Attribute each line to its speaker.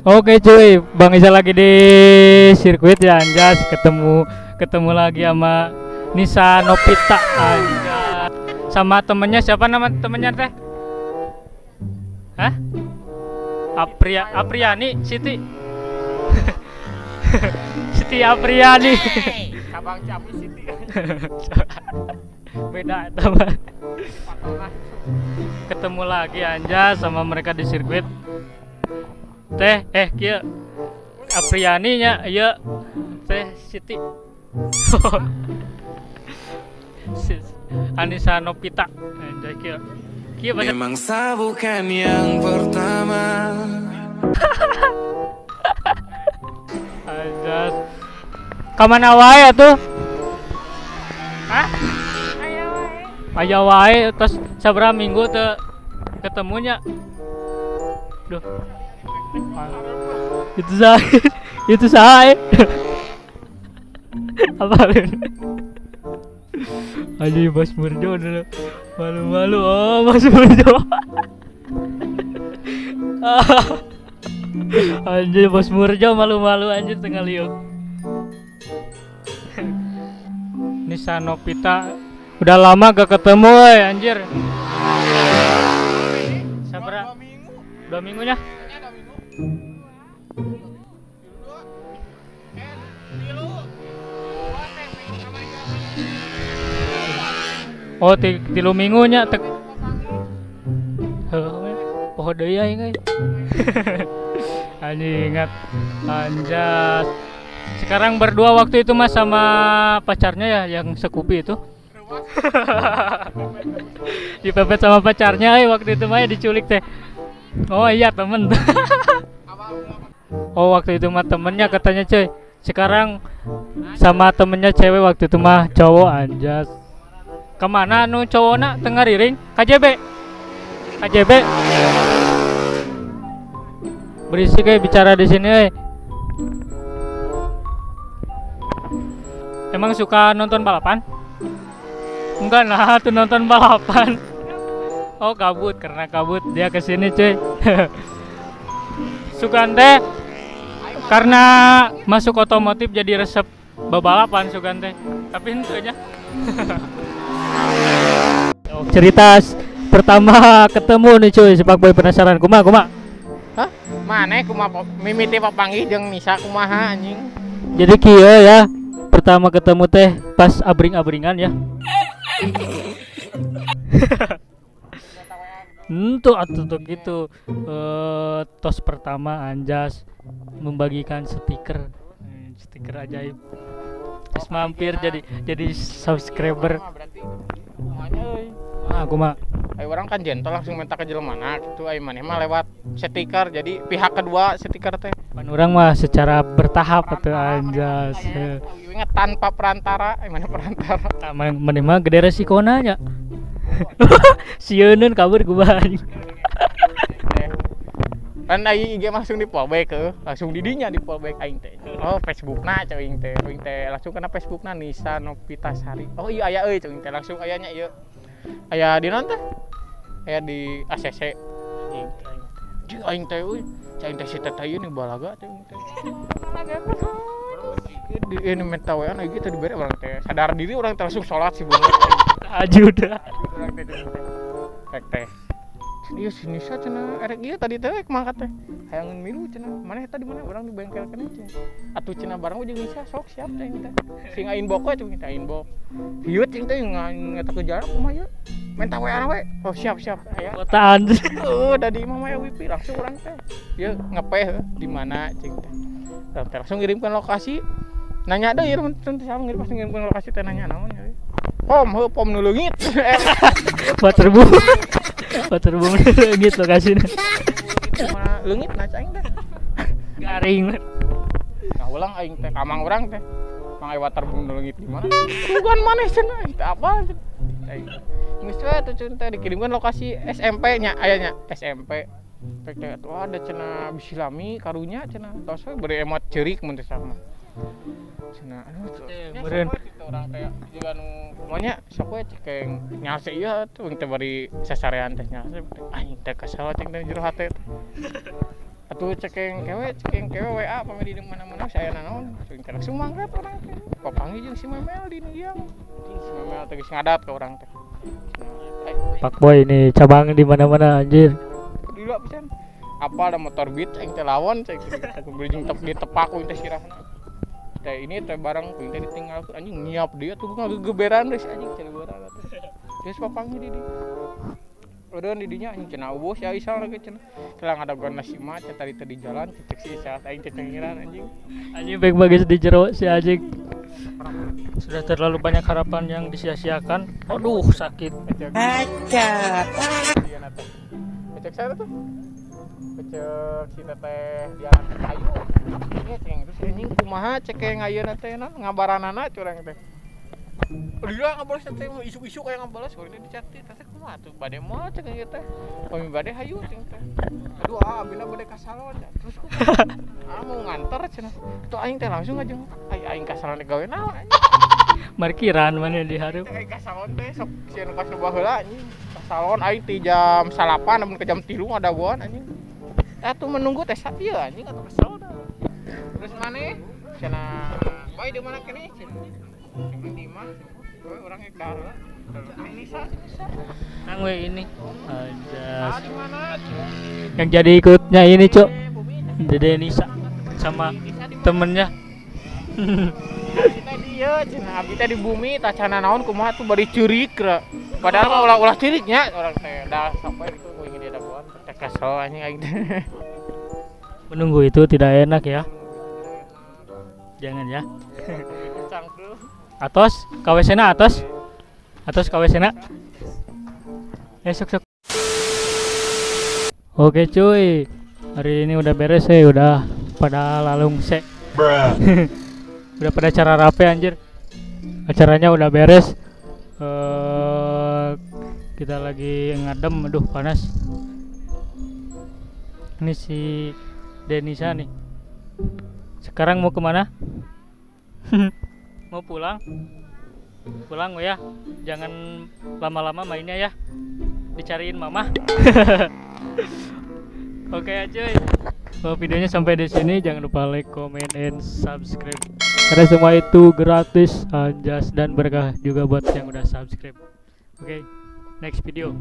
Speaker 1: Oke cuy, Bang Isa lagi di sirkuit ya Anjas, ketemu lagi sama Nisa Novita Anjas. Sama temennya, siapa nama temennya teh? Hah? Apriani Siti. Siti Apriani.
Speaker 2: Kabang Capi Siti.
Speaker 1: Beda teman. Ketemu lagi Anjas sama mereka di sirkuit. Teh kia Apriani nya ieu teh Siti. Anissa Novita anjay kia banyak.
Speaker 3: Memang saya bukan yang pertama.
Speaker 1: Anjas kamana wae atuh? Hah? Aya wae terus sabaraha minggu teu ketemunya. Duh. Itu saya apa aja Mas Murjo dulu malu-malu. Oh Mas Murjo anjir Mas Murjo malu-malu anjir tengah liuk. Nisa Novita udah lama gak ketemu anjir. Sabaraha 2 minggunya. Oh, 3 minggunya tek. Oh, deui aing euy. Anjing ingat Anjas. Sekarang berdua waktu itu Mas sama pacarnya ya yang sekupi itu. Dipepet sama pacarnya waktu itu mah diculik teh. Oh iya temen. Oh waktu itu mah temennya katanya cuy. Sekarang sama temennya cewek waktu itu mah cowok Anjas. Kemana nu cowokna tengah riring? KJB. Berisik bicara di sini. Emang suka nonton balapan? Enggak nah, tuh nonton balapan. Oh kabut, karena kabut dia kesini cuy. Sugan teh karena masuk otomotif jadi resep balapan Sugan teh. Tapi henteu aja. Cerita pertama ketemu nih cuy, sepak boy penasaran kumaha?
Speaker 2: Hah? Maneh kumaha mimiti papanggih jeung Nisa kumaha anjing.
Speaker 1: Jadi kieu ya, pertama ketemu teh pas abring-abringan ya. Tuh gitu. Tos pertama Anjas membagikan stiker ajaib. Terus mampir jadi subscriber. Aku mah
Speaker 2: Orang kan jentol langsung minta ke jelemana gitu. Maneh mah lewat stiker jadi pihak kedua stiker teh.
Speaker 1: Pan urang mah secara bertahap atuh Anjas.
Speaker 2: Ingat tanpa perantara, mana perantara.
Speaker 1: Maneh mah gede resikona nya. Sieun kabur ku bae.
Speaker 2: Kan IG langsung di fallback langsung di dinya di fallback aing teh. Oh, Facebookna ceuing teh. Aing teh langsung kana Facebookna Nisa Novita Sari. Oh iya aya euy ceuing teh langsung ayanya ieu. Aya di naon teh? Aya di ACC. Jeung aing teh euy, cai teh si teteh ieu nih balaga ceuing teh. Di ini minta WA gitu dibere orang teh. Sadar diri orang teh langsung salat sih bener.
Speaker 1: Ajuda.
Speaker 2: Orang teh teh. Iya si Nisa cenah erek ieu tadi teh mangkat teh. Hayangeun milu cenah. Maneh tadi mana urang di bengkel keneh cenah. Atuh cenah barang jeung Nisa sok siap teh teh. Sing inbox we cenah kita inbox. Hiut cing teh ngeta ke jarak kumaha ieu. Minta WA we. Oh siap aya.
Speaker 1: Kotaan.
Speaker 2: Da di imah mah wifi langsung urang teh. Ieu ngepeh di mana cing teh. Langsung ngirimkan lokasi. Nanya deui ieu teh sama ngirim pas ngirimkan lokasi teh nanya naon ya. Pom nu leungit.
Speaker 1: Waterbung leungit lokasina.
Speaker 2: Mana leungit na aing teh.
Speaker 1: Garing.
Speaker 2: Nah ulang aing teh kamang urang teh. Mang aya waterbung nu leungit di mana? Bukan maneh cenah teh apa? Geus we atuh cenah dikirimkan lokasi SMP nya aya nya SMP. Pek teh atuh ada cenah bisilami karunya cenah. Tos we beri emot ceurik mun teh sama. Cenah aduh
Speaker 1: meureun
Speaker 2: orang kayak juga nu semuanya sok we cekeng nyase ieu tuh teh bari sasarean teh nyase aing teh kesel cing teh jero hate Atuh cekeng kewe WA pameh di mana-mana saya naon sing teh sumangkat orang teh papangi jeung si Memel di Niang si Memel teh geus ngadat ka urang teh
Speaker 1: Pak Boy ini cabang di mana-mana anjir.
Speaker 2: dila pisan apa ada motor beat aing teh lawan cek aku bridging ditepak ku teh sirahna teh ini teh barang ku teh ditinggal anjing nyiap dia tuh gegeberan geus anjing cenah urang teh geus papangi di dieu udah di dinya anjing cenah ubos ya isal lagi cenah telah ngadaguan nasi mah tadi di jalan cek si saat aing cecengiran anjing
Speaker 1: Baik bagus di jero si anjing. Sudah terlalu banyak harapan yang disia-siakan. Aduh sakit.
Speaker 2: Acak. Dia nate. Cek saya tuh. Cek si teteh dia kayu. Ini ceng terus anjing kumaha cek yang ayeuna teh ngabaranana curang teh. Dia ngabalas teh isu-isu kayak ngabalas kok ini dicatit teh kumaha tuh bade moal cek ieu teh. Pami bade hayu ceng teh. Aduh abina bade ka salon terus mau nganter cenah. Tuh aing teh langsung aja aing ka salon gawe naon anjing.
Speaker 1: Markiran mana di hareup.
Speaker 2: Aing ka salon teh sok sieun pas coba heula anjing. Ka salon aing ti jam 8 namun ke jam 3 ngadaguan anjing. Atuh menunggu teh ieu anjing atuh kesel dah. Terus maneh cenah bae di mana kene cenah. Emang di mana? Kowe urang ek dahar. Ini sa.
Speaker 1: Nang we ini. Ajas.
Speaker 2: Di mana?
Speaker 1: Yang jadi ikutnya ini, Cok. Dede Nisa sama temennya.
Speaker 2: Kita dia cenah abi teh di bumi tacana naon kumaha tuh bari ceurik ra. Padahal mah ulah ceuriknya orang teh dah sampai itu ku ingin dia daguan teh kesel anjing aing teh.
Speaker 1: Menunggu itu tidak enak ya. Jangan ya.
Speaker 2: Cangkruk.
Speaker 1: Atos, kawesena atos. Atos kawesena. Sok. Oke cuy. Hari ini udah beres udah pada lalung se. Udah pada acara rapi anjir. Acaranya udah beres. Kita lagi ngadem, aduh panas. Ini si Denisa nih. Sekarang mau kemana? Mau pulang? Pulang ya. Jangan lama-lama mainnya ya. Dicariin mama. Oke cuy. Kalau videonya sampai di sini jangan lupa like, comment, and subscribe. Karena semua itu gratis, anjas dan berkah juga buat yang udah subscribe. Oke, next video.